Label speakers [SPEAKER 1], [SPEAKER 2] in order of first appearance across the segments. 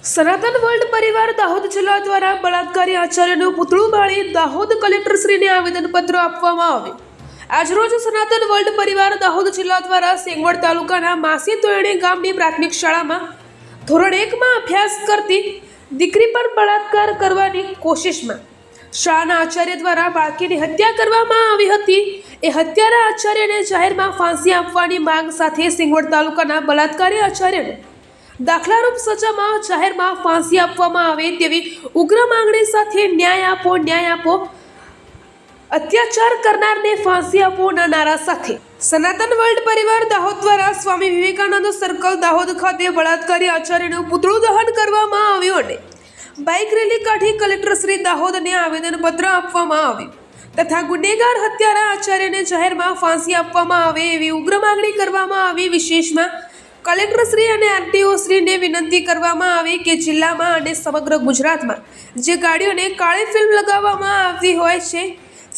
[SPEAKER 1] સનાતન વર્લ્ડ પરિવાર દાહોદ જિલ્લા દ્વારા બળાત્કારી આચાર્યનું પુતળું બાળી દાહોદ કલેક્ટરશ્રીને આવેદનપત્ર આપવામાં આવ્યું। આજરોજ સનાતન વર્લ્ડ પરિવાર દાહોદ જિલ્લા દ્વારા સેંગવડ તાલુકાના માસી તોયણી ગામની પ્રાથમિક શાળામાં ધોરણ 1માં અભ્યાસ કરતી દીકરી પર બળાત્કાર કરવાની કોશિશમાં શાળાના આચાર્ય દ્વારા બાળકીની હત્યા કરવામાં આવી હતી। એ હત્યારા આચાર્યને જાહેરમાં ફાંસી આપવાની માંગ સાથે સેંગવડ તાલુકાના બળાત્કારી આચાર્યને દાખલારૂપ સજામાં જાહેરમાં ફાંસી આપવામાં આવે તેવી ઉગ્ર માંગણી સાથે ન્યાય આપો, અત્યાચાર કરનારને ફાંસી આપોના નારા સાથે સનાતન વર્લ્ડ પરિવાર દાહોદ દ્વારા સ્વામી વિવેકાનંદ સર્કલ દાહોદ ખાતે બળાત્કારી આચાર્યનું પુતળું દહન કરવામાં આવ્યું અને બાઇક રેલી કાઢી કલેક્ટર શ્રી દાહોદને આવેદનપત્ર આપવામાં આવ્યું તથા ગુનેગાર હત્યારા આચાર્યને જાહેરમાં ફાંસી આપવામાં આવે એવી ઉગ્ર માંગણી કરવામાં આવી। વિશેષમાં કલેક્ટર શ્રી અને આરટીઓ શ્રીને વિનંતી કરવામાં આવી કે જિલ્લામાં અને સમગ્ર ગુજરાતમાં જે ગાડીઓને કાળી ફિલ્મ લગાવવામાં આવતી હોય છે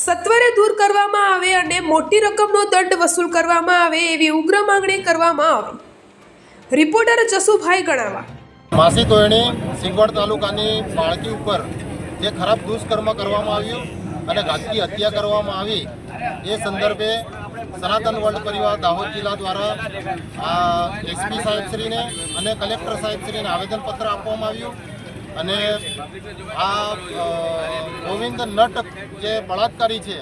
[SPEAKER 1] સત્વરે દૂર કરવામાં આવે અને મોટી રકમનો દંડ વસૂલ કરવામાં આવે એવી ઉગ્ર માંગણી કરવામાં આવી। રિપોર્ટર જસુભાઈ ગણાવા।
[SPEAKER 2] માસી તોયણી સેંગવડ તાલુકાની બાળકી ઉપર જે ખરાબ દુષ્કર્મ કરવામાં આવ્યું અને ઘાતકી હત્યા કરવામાં આવી એ સંદર્ભે સનાતન વર્લ્ડ પરિવાર દાહોદ જિલ્લા દ્વારા એસપી સાહેબશ્રીને અને કલેક્ટર સાહેબશ્રીને આવેદનપત્ર આપવામાં આવ્યું અને આ ગોવિંદ નટ જે બળાત્કારી છે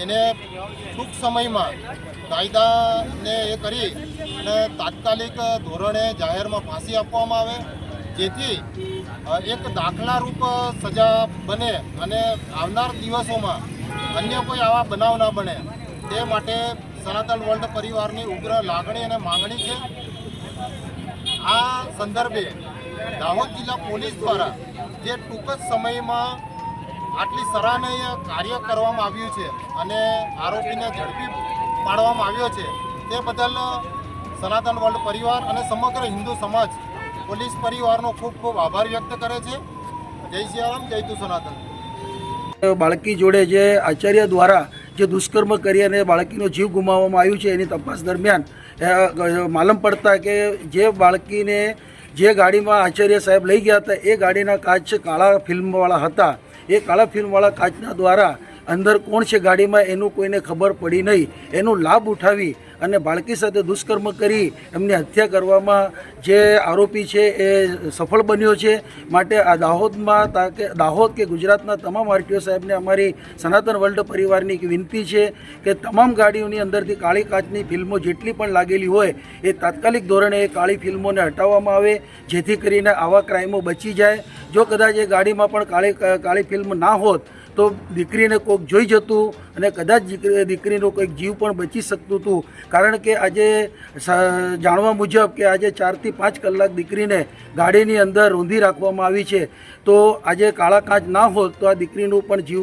[SPEAKER 2] એને ટૂંક સમયમાં કાયદાને એ કરી અને તાત્કાલિક ધોરણે જાહેરમાં ફાંસી આપવામાં આવે જેથી એક દાખલારૂપ સજા બને અને આવનાર દિવસોમાં અન્ય કોઈ આવા બનાવ ના બને તે માટે સનાતન વર્લ્ડ પરિવારની ઉગ્ર લાગણી અને માંગણી છે। આ સંદર્ભે દાહોદ જિલ્લા પોલીસ દ્વારા જે ટૂંક જ સમયમાં આટલી સરાહનીય કાર્ય કરવામાં આવ્યું છે અને આરોપીને ઝડપી પાડવામાં આવ્યો છે તે બદલ સનાતન વર્લ્ડ પરિવાર અને સમગ્ર હિન્દુ સમાજ પોલીસ પરિવારનો ખૂબ ખૂબ આભાર વ્યક્ત કરે છે। જય સિયારામ, જય તુ સનાતન।
[SPEAKER 3] બાળકી જોડે જે આચાર્ય દ્વારા જે દુષ્કર્મ કરી અને બાળકીનો જીવ ગુમાવવામાં આવ્યું છે એની તપાસ દરમિયાન માલમ પડતા કે જે બાળકીને જે ગાડીમાં આચાર્ય સાહેબ લઈ ગયા હતા એ ગાડીના કાચ કાળા ફિલ્મવાળા હતા। એ કાળા ફિલ્મવાળા કાચના દ્વારા અંદર કોણ છે ગાડીમાં એનું કોઈને ખબર પડી નહીં, એનો લાભ ઉઠાવી અને બાળકી સાથે દુષ્કર્મ કરી એમની હત્યા કરવામાં જે આરોપી છે એ સફળ બન્યો છે। માટે આ દાહોદ કે ગુજરાતના તમામ આરટીઓ સાહેબને અમારી સનાતન વર્લ્ડ પરિવારની એક વિનંતી છે કે તમામ ગાડીઓની અંદરથી કાળી કાચની ફિલ્મો જેટલી પણ લાગેલી હોય એ તાત્કાલિક ધોરણે એ કાળી ફિલ્મોને હટાવવામાં આવે જેથી કરીને આવા ક્રાઇમો બચી જાય। જો કદાચ એ ગાડીમાં પણ કાળી ફિલ્મ ના હોત તો દીકરીને કોઈક જોઈ જતું અને કદાચ દીકરીનો કોઈક જીવ પણ બચી શકતું હતું। કારણ કે આજે જાણવા મુજબ કે આજે 4 થી 5 કલાક દીકરીને ગાડીની અંદર રૂંધી રાખવામાં આવી છે તો આજે કાળા કાચ ના હોત તો આ દીકરીનું પણ જીવ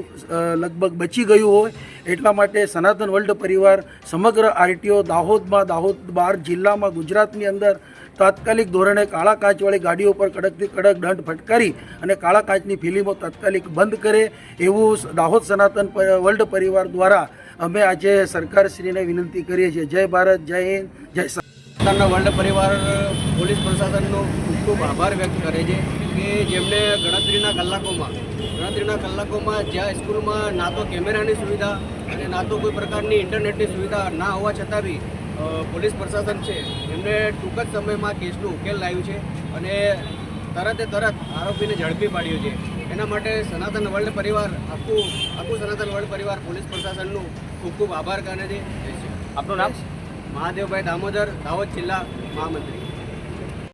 [SPEAKER 3] લગભગ બચી ગયું હોય। એટલા માટે સનાતન વર્લ્ડ પરિવાર સમગ્ર આરટીઓ દાહોદમાં, દાહોદ બહાર જિલ્લામાં, ગુજરાતની અંદર તાત્કાલિક ધોરણે કાળા કાચવાળી ગાડીઓ પર કડકથી કડક દંડ ફટકારી અને કાળા કાચની ફિલ્મો તાત્કાલિક બંધ કરે એવું દાહોદ સનાતન વર્લ્ડ પરિવાર દ્વારા અમે આજે સરકારશ્રીને વિનંતી કરીએ છીએ। જય ભારત, જય હિન્દ, જય
[SPEAKER 4] સનાતન વર્લ્ડ પરિવાર પોલીસ પ્રશાસનનો ખૂબ ખૂબ આભાર વ્યક્ત કરે છે કે જેમને ગણતરીના કલાકોમાં જ્યાં સ્કૂલમાં ના તો કેમેરાની સુવિધા અને ના તો કોઈ પ્રકારની ઇન્ટરનેટની સુવિધા ના હોવા છતાં બી પોલીસ પ્રશાસન છે એમને ટૂંક જ સમયમાં કેસનો ઉકેલ લાવ્યું છે અને તરત આરોપીને ઝડપી પાડ્યો છે। એના માટે સનાતન વર્લ્ડ પરિવાર આખું સનાતન વર્લ્ડ પરિવાર પોલીસ પ્રશાસનનું ખૂબ ખૂબ આભાર કરે છે।
[SPEAKER 5] આપનું નામ?
[SPEAKER 4] મહાદેવભાઈ દામોદર, દાહોદ જિલ્લા મહામંત્રી।